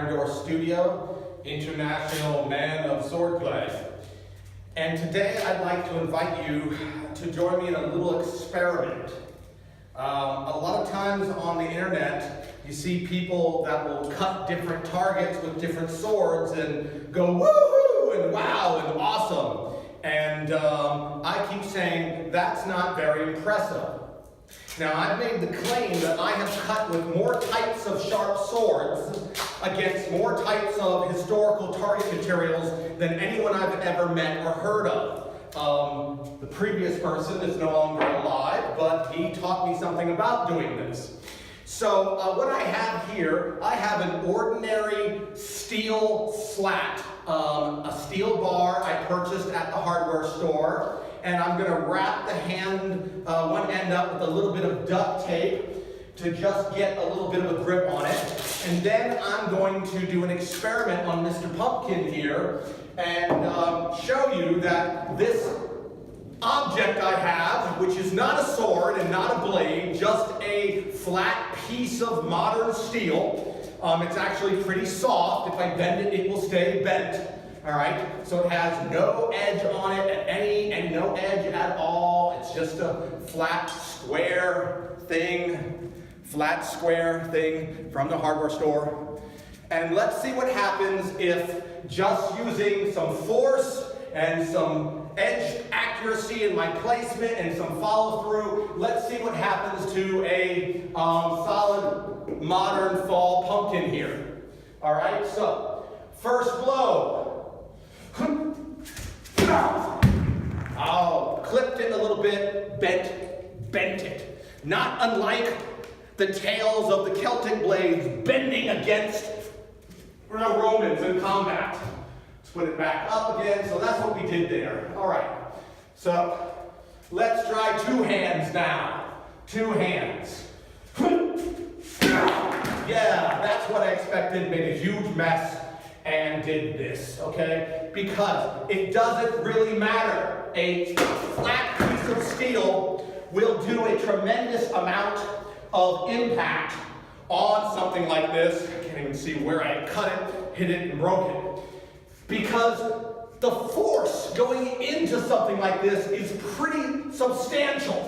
Iron Door Studio, International Man of Swordplay. And today I'd like to invite you to join me in a little experiment. A lot of times on the internet, you see people that will cut different targets with different swords and go woohoo and wow and awesome. And I keep saying that's not very impressive. Now, I've made the claim that I have cut with more types of sharp swords against more types of historical target materials than anyone I've ever met or heard of. The previous person is no longer alive, but he taught me something about doing this. So what I have here, I have an ordinary steel slat, a steel bar I purchased at the hardware store. And I'm going to wrap the one end up with a little bit of duct tape to just get a little bit of a grip on it. And then I'm going to do an experiment on Mr. Pumpkin here and show you that this object I have, which is not a sword and not a blade, just a flat piece of modern steel. It's actually pretty soft. If I bend it, it will stay bent. All right, so it has no edge on it and no edge at all. It's just a flat square thing from the hardware store. And let's see what happens if just using some force and some edge accuracy in my placement and some follow through, let's see what happens to a solid modern fall pumpkin here. All right, so first blow. Oh, clipped it a little bit, bent it. Not unlike the tails of the Celtic blades bending against Romans in combat. Let's put it back up again. So that's what we did there. All right. So let's try two hands now. Two hands. Yeah, that's what I expected. Made a huge mess. And did this, okay? Because it doesn't really matter. A flat piece of steel will do a tremendous amount of impact on something like this. I can't even see where I cut it, hit it, and broke it. Because the force going into something like this is pretty substantial.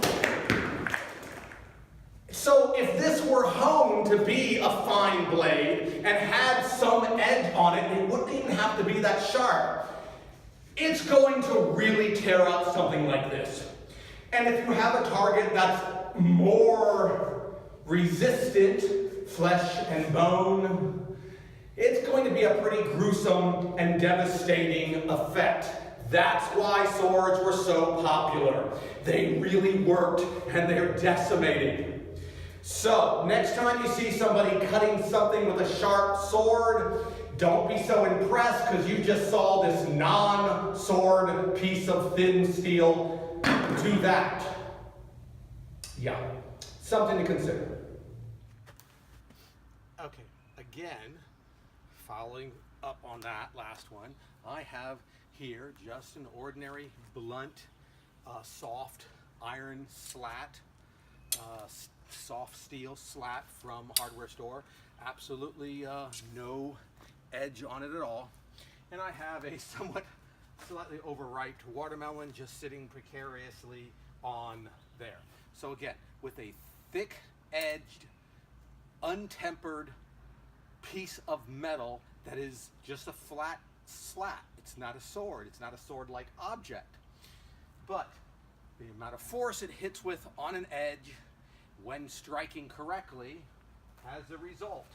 So if this were honed to be a fine blade and had some edge on it, it wouldn't even have to be that sharp. It's going to really tear up something like this. And if you have a target that's more resistant, flesh and bone, it's going to be a pretty gruesome and devastating effect. That's why swords were so popular. They really worked and they're decimating. So, next time you see somebody cutting something with a sharp sword, don't be so impressed because you just saw this non-sword piece of thin steel do that. Yeah, something to consider. Okay, again, following up on that last one, I have here just an ordinary blunt, soft iron slat, soft steel slat from a hardware store. Absolutely no edge on it at all. And I have a somewhat slightly overripe watermelon just sitting precariously on there. So again, with a thick-edged, untempered piece of metal that is just a flat slat. It's not a sword. It's not a sword-like object. But the amount of force it hits with on an edge when striking correctly has a result.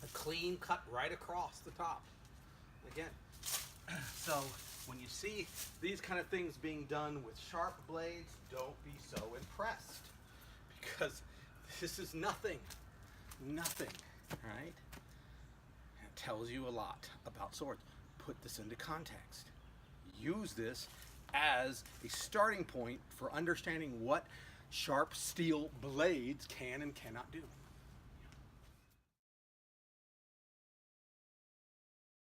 A clean cut right across the top. Again, so when you see these kind of things being done with sharp blades, don't be so impressed because this is nothing, right? It tells you a lot about swords. Put this into context. Use this as a starting point for understanding what sharp steel blades can and cannot do.